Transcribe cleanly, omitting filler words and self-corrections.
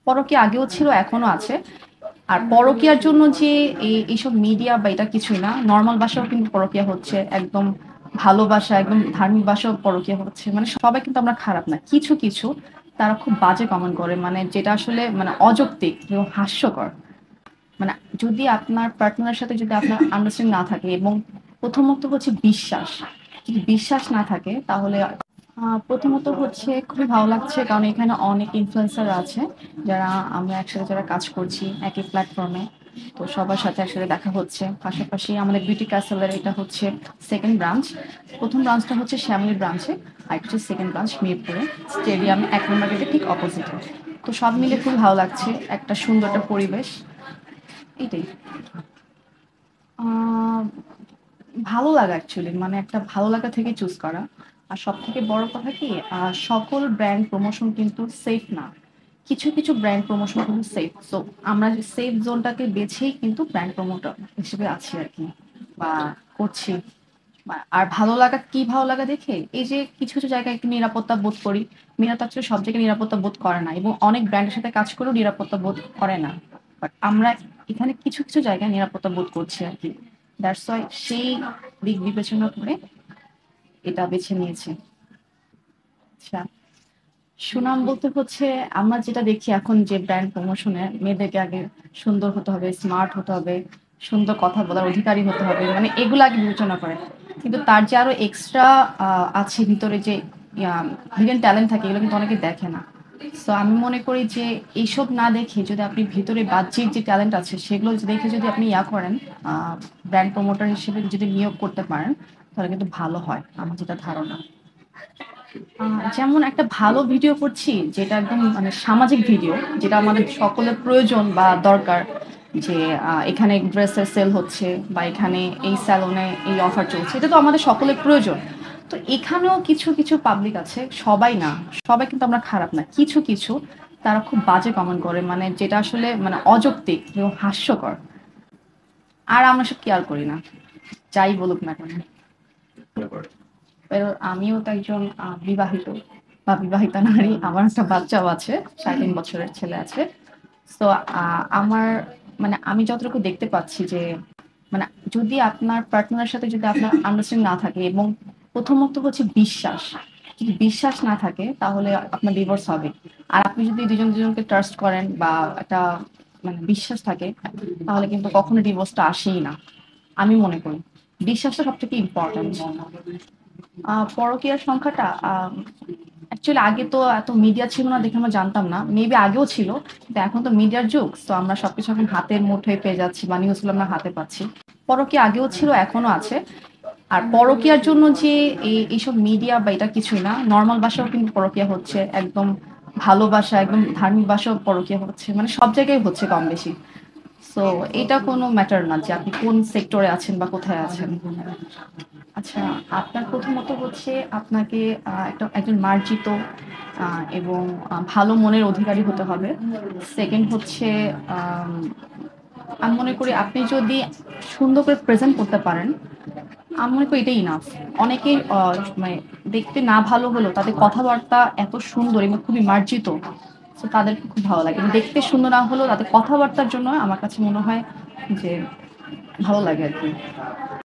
পরকীয়া আগেও ছিল, এখনো আছে। আর পরকীয়ার জন্য যে এইসব মিডিয়া বা এটা কিছুই না, নর্মাল বাসাও কিন্তু পরকীয়া হচ্ছে, একদম ভালোবাসা, একদম ধার্মিক বাসাও পরকীয়া হচ্ছে। মানে সবাই কিন্তু আমরা খারাপ না, কিছু কিছু তারা খুব বাজে কমেন্ট করে, মানে যেটা আসলে মানে অযৌক্তিক এবং হাস্যকর। মানে যদি আপনার পার্টনারের সাথে যদি আপনার আন্ডারস্ট্যান্ডিং না থাকে, এবং প্রথমত হচ্ছে বিশ্বাস, যদি বিশ্বাস না থাকে তাহলে প্রথমত হচ্ছে খুবই ভালো লাগছে, কারণ এখানে অনেক ইনফ্লুয়েন্সার আছে যারা আমরা একসাথে যারা কাজ করছি একই প্ল্যাটফর্মে। তো সবার সাথে একসাথে দেখা হচ্ছে। পাশাপাশি আমাদের বিউটি ক্যাসেলের এটা হচ্ছে সেকেন্ড ব্রাঞ্চ। প্রথম ব্রাঞ্চটা হচ্ছে শ্যামলী ব্রাঞ্চে, আর এটা হচ্ছে সেকেন্ড ব্রাঞ্চ মিরপুরে, স্টেডিয়াম 1 নম্বর গেটের ঠিক অপোজিটে। তো সব মিলে খুব ভালো লাগছে, একটা সুন্দর একটা পরিবেশ, এটাই। আহ ভালো লাগা অ্যাকচুয়ালি, মানে একটা ভালো লাগা থেকে চুজ করা। আর সব থেকে বড় কথা কি, সকল ব্র্যান্ড প্রমোশন কিন্তু সেফ না। কিছু কিছু ব্র্যান্ড প্রমোশন কিন্তু সেফ। সো আমরা সেফ জোনটাকে বেছেই কিন্তু ব্র্যান্ড প্রমোটার হিসেবে আছি আর কি, বা করছি। আর ভালো লাগা কি, ভালো লাগা দেখে এই যে কিছু কিছু জায়গায় একটু নিরাপত্তা বোধ করি। মীরা তো আসলে সব জায়গায় নিরাপত্তা বোধ করে না, এবং অনেক ব্র্যান্ডের সাথে কাজ করেও নিরাপত্তা বোধ করে না। বাট আমরা এখানে কিছু কিছু জায়গায় নিরাপত্তা বোধ করছি আর কি। দ্যাটস ওয়াই সেই দিক বিবেচনা করে এটা বেছে নিয়েছি। আচ্ছা, সুনাম বলতে হচ্ছে আমরা যেটা দেখি এখন যে ব্র্যান্ড প্রমোশনে মেয়েদেরকে আগে সুন্দর হতে হবে, স্মার্ট হতে হবে, সুন্দর কথা বলার অধিকারী হতে হবে, মানে এগুলো আগে বিবেচনা করে। কিন্তু তার যে আরো এক্সট্রা আছে ভিতরে যে হিডেন ট্যালেন্ট থাকে, এগুলো কিন্তু অনেকে দেখে না। সো আমি মনে করি যে এইসব না দেখে যদি আপনি ভিতরে বাহ্যিক যে ট্যালেন্ট আছে সেগুলো দেখে যদি আপনি করেন, ব্র্যান্ড প্রমোটার হিসেবে যদি নিয়োগ করতে পারেন, তাহলে কিন্তু ভালো হয়, আমার যেটা ধারণা। যেমন একটা ভালো ভিডিও করছি যেটা একদম মানে সামাজিক ভিডিও, যেটা আমাদের সকলের প্রয়োজন বা দরকার, যে এখানে ড্রেসের সেল হচ্ছে, বা এখানে এই স্যালনে এই অফার চলছে, এটা তো আমাদের সকলের প্রয়োজন। তো এখানেও কিছু কিছু পাবলিক আছে, সবাই না, সবাই কিন্তু আমরা খারাপ না, কিছু কিছু তারা খুব বাজে কমেন্ট করে, মানে যেটা আসলে মানে অযৌক্তিক এবং হাস্যকর। আর আমরা সব কেয়ার করি না, যাই বলুক না কেন। আমিও তো একজন বিবাহিত বা বিবাহিতা নারী, আমার একটা বাচ্চাও আছে, 3.5 বছরের ছেলে আছে। তো আমার মানে আমি যতটুকু দেখতে পাচ্ছি যে, মানে যদি আপনার পার্টনারের সাথে যদি আপনার আন্ডারস্ট্যান্ডিং না থাকে, এবং প্রথমত হচ্ছে বিশ্বাস, যদি বিশ্বাস না থাকে তাহলে আপনার ডিভোর্স হবে। আর আপনি যদি দুজন দুজনকে ট্রাস্ট করেন বা একটা মানে বিশ্বাস থাকে, তাহলে কিন্তু কখনো ডিভোর্সটা আসেই না, আমি মনে করি। বিশ্বাসটা সব থেকে ইম্পর্টেন্ট। পরকীয়ার সংখ্যাটা অ্যাকচুয়ালি আগে তো এত মিডিয়া ছিল না দেখে আমরা জানতাম না, মেবি আগেও ছিল, কিন্তু এখন তো মিডিয়ার যুগ, তো আমরা সবকিছু এখন হাতের মুঠোয় পেয়ে যাচ্ছি, বা নিউজগুলো আমরা হাতে পাচ্ছি। পরকীয়া আগেও ছিল, এখনো আছে। আর পরকীয়ার জন্য যে এইসব মিডিয়া বা এটা কিছুই না, নর্মাল বাসাও কিন্তু পরকীয়া হচ্ছে, একদম ভালোবাসা, একদম ধার্মিক বাসাও পরকীয়া হচ্ছে, মানে সব জায়গায় হচ্ছে কম বেশি। সো এটা কোনো ম্যাটার না যে আপনি কোন সেক্টরে আছেন বা কোথায় আছেন। আচ্ছা, আপনার প্রথমত হচ্ছে আপনাকে একজন মার্জিত এবং ভালো মনের অধিকারী হতে হবে। সেকেন্ড হচ্ছে আম, আমি মনে করি আপনি যদি সুন্দর করে প্রেজেন্ট করতে পারেন, আমি মনে করি এটাই ইনাফ। অনেকেই মানে দেখতে না ভালো হলেও তাদের কথাবার্তা এত সুন্দর এবং খুবই মার্জিত, তো তাদেরকে খুব ভালো লাগে। দেখতে সুন্দর না হলেও তাদের কথাবার্তার জন্য আমার কাছে মনে হয় যে ভালো লাগে আর কি।